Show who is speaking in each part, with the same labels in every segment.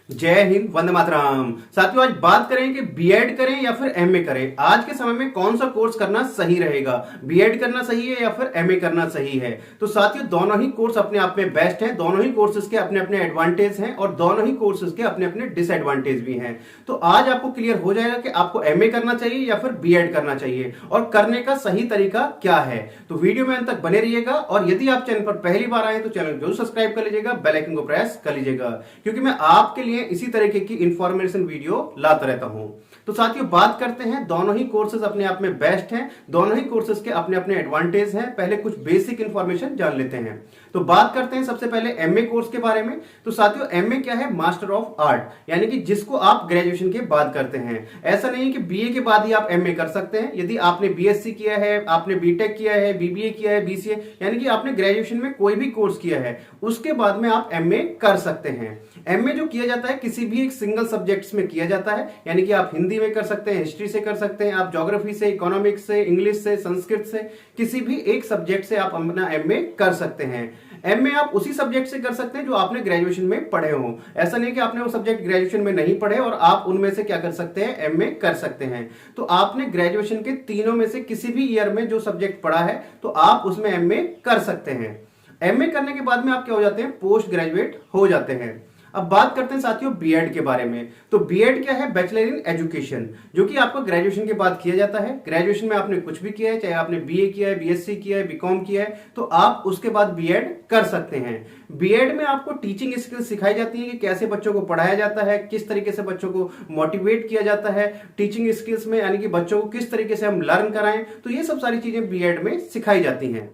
Speaker 1: जय हिंद, वंदे मातरम। साथियों, आज बात करें कि बीएड करें या फिर एमए करें। आज के समय में कौन सा कोर्स करना सही रहेगा, बीएड करना सही है या फिर एमए करना सही है। तो साथियों, दोनों ही कोर्स अपने आप में बेस्ट हैं, दोनों ही कोर्सेज के अपने अपने एडवांटेज हैं और दोनों ही कोर्सेज के अपने अपने डिसएडवांटेज भी हैं। तो आज आपको क्लियर हो जाएगा कि आपको एमए करना चाहिए या फिर बीएड करना चाहिए और करने का सही तरीका क्या है। तो वीडियो में अंत तक बने रहिएगा और यदि आप चैनल पर पहली बार आए तो चैनल जरूर सब्सक्राइब कर लीजिएगा, बेल आइकन को प्रेस कर लीजिएगा, क्योंकि मैं आपके लिए इसी तरीके की इंफॉर्मेशन वीडियो लाता रहता हूं। तो साथियों, बात करते हैं, दोनों ही कोर्सेज अपने आप में बेस्ट हैं, दोनों ही कोर्सेज के अपने अपने एडवांटेज हैं। पहले कुछ बेसिक इंफॉर्मेशन जान लेते हैं। तो बात करते हैं सबसे पहले एमए कोर्स के बारे में। तो साथियों, एमए क्या है? मास्टर ऑफ आर्ट, यानी कि जिसको आप ग्रेजुएशन के बाद करते हैं। ऐसा नहीं कि बीए के बाद ही आप एमए कर सकते हैं। यदि आपने बीएससी किया है, आपने बीटेक किया है, बीबीए किया है, बीसीए, यानी कि आपने ग्रेजुएशन में कोई भी कोर्स किया है, उसके बाद में आप एमए कर सकते हैं। एमए जो किया जाता है किसी भी एक सिंगल सब्जेक्ट्स में किया जाता है, यानी कि आप हिंदी में कर सकते हैं, हिस्ट्री से कर सकते हैं, आप ज्योग्राफी से, इकोनॉमिक्स से, इंग्लिश से, संस्कृत से, किसी भी एक सब्जेक्ट से आप अपना एमए कर सकते हैं। एमए आप उसी सब्जेक्ट से कर सकते हैं जो आपने ग्रेजुएशन में पढ़े हो। ऐसा नहीं कि आपने वो सब्जेक्ट ग्रेजुएशन में नहीं पढ़े और आप उनमें से क्या कर सकते हैं, एमए कर सकते हैं। तो आपने ग्रेजुएशन के तीनों में से किसी भी ईयर में जो सब्जेक्ट पढ़ा है तो आप उसमें एमए कर सकते हैं। एमए करने के बाद में आप क्या हो जाते हैं, पोस्ट ग्रेजुएट हो जाते हैं। अब बात करते हैं साथियों बीएड के बारे में। तो बीएड क्या है? बैचलर इन एजुकेशन, जो कि आपको ग्रेजुएशन के बाद किया जाता है। ग्रेजुएशन में आपने कुछ भी किया है, चाहे आपने बीए किया है, बीएससी किया है, बीकॉम किया है, तो आप उसके बाद बीएड कर सकते हैं। बीएड में आपको टीचिंग स्किल्स सिखाई जाती है कि कैसे बच्चों को पढ़ाया जाता है, किस तरीके से बच्चों को मोटिवेट किया जाता है टीचिंग स्किल्स में, यानी कि बच्चों को किस तरीके से हम लर्न कराएं। तो ये सब सारी चीजें बीएड में सिखाई जाती हैं।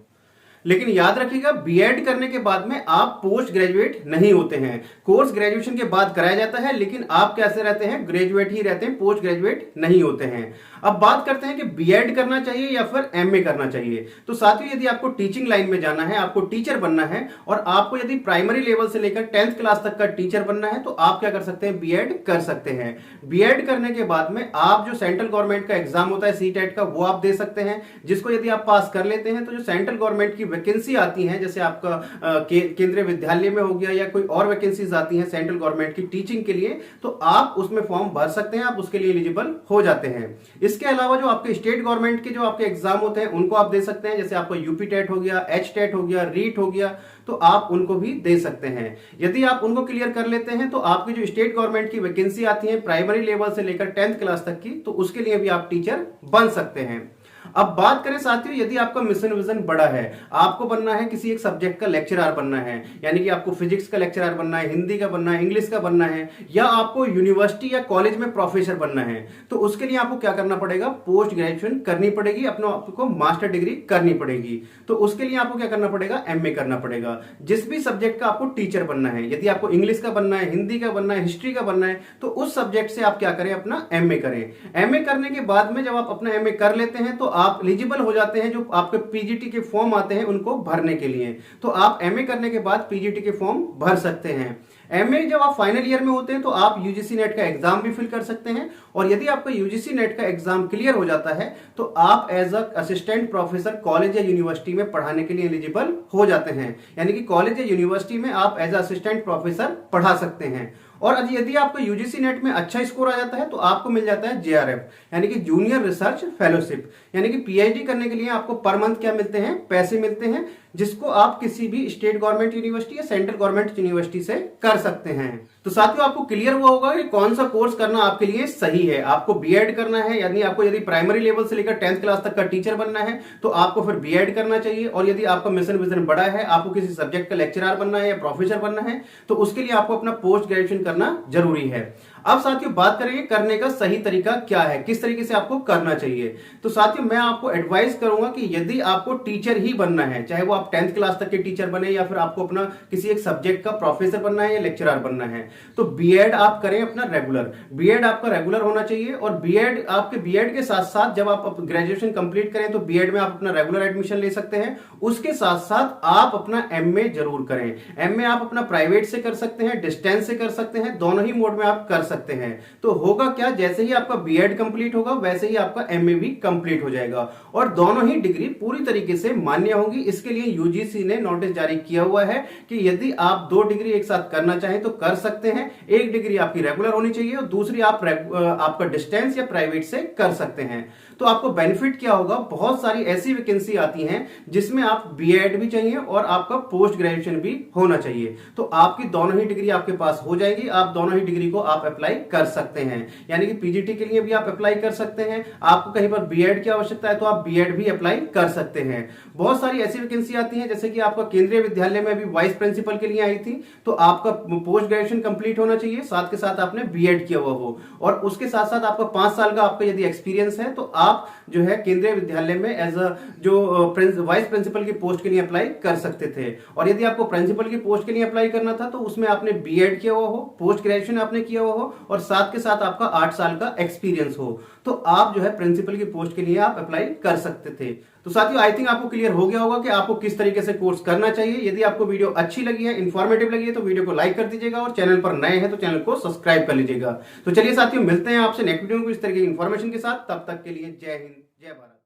Speaker 1: लेकिन याद रखिएगा, बीएड करने के बाद में आप पोस्ट ग्रेजुएट नहीं होते हैं। कोर्स ग्रेजुएशन के बाद कराया जाता है, लेकिन आप कैसे रहते हैं, ग्रेजुएट ही रहते हैं, पोस्ट ग्रेजुएट नहीं होते हैं। अब बात करते हैं कि बीएड करना चाहिए या फिर एमए करना चाहिए। तो साथियों, यदि आपको टीचिंग लाइन में जाना है, आपको टीचर बनना है और आपको यदि प्राइमरी लेवल से लेकर 10th क्लास तक का टीचर बनना है, तो आप क्या कर सकते हैं, बीएड कर सकते हैं। बीएड करने के बाद में आप जो सेंट्रल गवर्नमेंट का एग्जाम होता है सीटेट का, वो आप दे सकते हैं, जिसको यदि आप पास कर लेते हैं तो जो सेंट्रल गवर्नमेंट की वैकेंसी आती है, जैसे आपका केंद्रीय विद्यालय में हो गया या कोई और वैकेंसीज आती हैं सेंट्रल गवर्नमेंट की टीचिंग के लिए, तो आप उसमें फॉर्म भर सकते हैं, आप उसके लिए एलिजिबल हो जाते हैं। इसके अलावा जो आपके स्टेट गवर्नमेंट के जो आपके एग्जाम होते हैं उनको आप दे सकते हैं, जैसे आपका यूपी टेट हो गया, एच टेट हो गया, रीट हो गया, तो आप उनको भी दे सकते हैं। यदि आप उनको क्लियर कर लेते हैं तो आपकी जो स्टेट गवर्नमेंट की वैकेंसी आती है प्राइमरी लेवल से लेकर 10th क्लास तक की, तो उसके लिए भी आप टीचर बन सकते हैं। अब बात करें साथियों, यदि आपका मिशन विजन बड़ा है, आपको बनना है किसी एक सब्जेक्ट का लेक्चरर बनना है, यानी कि आपको फिजिक्स का लेक्चरर बनना है, हिंदी का बनना है, इंग्लिश का बनना है, या आपको यूनिवर्सिटी या कॉलेज में प्रोफेसर बनना है, तो उसके लिए आपको क्या करना पड़ेगा, पोस्ट ग्रेजुएशन करनी पड़ेगी, अपने आपको मास्टर डिग्री करनी पड़ेगी। तो उसके लिए आपको क्या करना पड़ेगा, एमए करना पड़ेगा। जिस भी सब्जेक्ट का आपको टीचर बनना है, यदि आपको इंग्लिश का बनना है, हिंदी का बनना है, हिस्ट्री का बनना है, तो उस सब्जेक्ट से आप क्या करें, अपना एमए करें। एमए करने के बाद में जब आप अपना एमए कर लेते हैं तो आप एलिजिबल हो जाते हैं, जो आपके पीजीटी के फॉर्म आते हैं उनको भरने के लिए। तो आप एमए करने के बाद पीजीटी के फॉर्म भर सकते हैं। एमए जब आप फाइनल ईयर में होते हैं तो आप यूजीसी नेट का एग्जाम भी फिल कर सकते हैं, और यदि आपका यूजीसी नेट का एग्जाम क्लियर हो जाता है तो आप as a assistant professor college या यूनिवर्सिटी में पढ़ाने के लिए एलिजिबल हो जाते हैं, यानी कि कॉलेज या यूनिवर्सिटी में आप एज अ असिस्टेंट प्रोफेसर पढ़ा सकते हैं। और यदि आपको यूजीसी नेट में अच्छा स्कोर आ जाता है तो आपको मिल जाता है जेआरएफ, यानी कि जूनियर रिसर्च फेलोशिप, यानी कि पीएचडी करने के लिए आपको पर मंथ क्या मिलते हैं, पैसे मिलते हैं, जिसको आप किसी भी स्टेट गवर्नमेंट यूनिवर्सिटी या सेंट्रल गवर्नमेंट यूनिवर्सिटी से कर सकते हैं। तो साथियों, आपको क्लियर हुआ होगा कि कौन सा कोर्स करना आपके लिए सही है। आपको बीएड करना है, यानी आपको यदि प्राइमरी लेवल से लेकर 10th क्लास तक का टीचर बनना है तो आपको फिर बीएड करना चाहिए, और यदि आपका मिशन विजन बड़ा है, आपको किसी सब्जेक्ट का लेक्चरर बनना है या प्रोफेसर बनना है, तो उसके लिए आपको अपना पोस्ट ग्रेजुएशन करना जरूरी है। अब साथियों, बात करेंगे करने का सही तरीका क्या है, किस तरीके से आपको करना चाहिए। तो साथियों, मैं आपको एडवाइस करूंगा कि यदि आपको टीचर ही बनना है, चाहे वो आप 10th क्लास तक के टीचर बने या फिर आपको अपना किसी एक सब्जेक्ट का प्रोफेसर बनना है या लेक्चरर बनना है, तो बीएड आप करें अपना रेगुलर। बीएड आपका रेगुलर होना चाहिए, और बीएड आपके बीएड के साथ साथ जब आप ग्रेजुएशन कंप्लीट करें तो बीएड में आप अपना रेगुलर एडमिशन ले सकते हैं। उसके साथ साथ आप अपना एमए जरूर करें। एमए आप अपना प्राइवेट से कर सकते हैं, डिस्टेंस से कर सकते हैं, दोनों ही मोड में आप कर सकते हैं। तो होगा क्या, जैसे ही आपका बीएड कंप्लीट होगा वैसे ही आपका एमए भी कंप्लीट हो जाएगा, और दोनों ही डिग्री पूरी तरीके से मान्य होगी। इसके लिए यूजीसी ने नोटिस जारी किया हुआ है कि यदि आप 2 डिग्री एक साथ करना चाहें तो कर सकते हैं। एक डिग्री आपकी रेगुलर होनी चाहिए और दूसरी आपका डिस्टेंस या प्राइवेट से कर सकते हैं। तो आपको बेनिफिट क्या होगा, बहुत सारी ऐसी वैकेंसी आती हैं जिसमें आप बीएड भी चाहिए और आपका पोस्ट ग्रेजुएशन भी होना चाहिए। तो आपकी दोनों ही डिग्री आपके पास हो जाएगी, आप दोनों ही डिग्री को आप अप्लाई कर सकते हैं। यानी कि पीजीटी के लिए भी आप अप्लाई कर सकते हैं, आपको कहीं पर बीएड की आवश्यकता है तो आप बीएड भी अप्लाई कर सकते हैं। बहुत सारी ऐसी वैकेंसी आती हैं, जैसे कि आपका केंद्रीय विद्यालय में अभी वाइस प्रिंसिपल के लिए आई थी, तो आपका पोस्ट ग्रेजुएशन कंप्लीट होना चाहिए, साथ के साथ आपने बीएड किया हुआ हो और उसके साथ साथ आपका 5 साल का आपका यदि एक्सपीरियंस है तो आप जो है केंद्रीय विद्यालय में एज अ जो वाइस प्रिंसिपल की पोस्ट के लिए अप्लाई कर सकते थे। और यदि आपको प्रिंसिपल की पोस्ट के लिए अप्लाई करना था तो उसमें आपने बीएड किया हुआ हो, पोस्ट ग्रेजुएशन आपने किया हुआ हो और साथ के साथ आपका 8 साल का एक्सपीरियंस हो, तो आप जो है प्रिंसिपल की पोस्ट के लिए आप अप्लाई कर सकते थे। तो साथियों, आई थिंक आपको क्लियर हो गया होगा कि आपको किस तरीके से कोर्स करना चाहिए। यदि आपको वीडियो अच्छी लगी है, इंफॉर्मेटिव लगी है, तो वीडियो को लाइक कर दीजिएगा और चैनल पर नए हैं तो चैनल को सब्सक्राइब कर लीजिएगा। तो चलिए साथियों, मिलते हैं आपसे नेक्स्ट वीडियो में इस तरह की इंफॉर्मेशन के साथ। तब तक के लिए जय हिंद, जय भारत।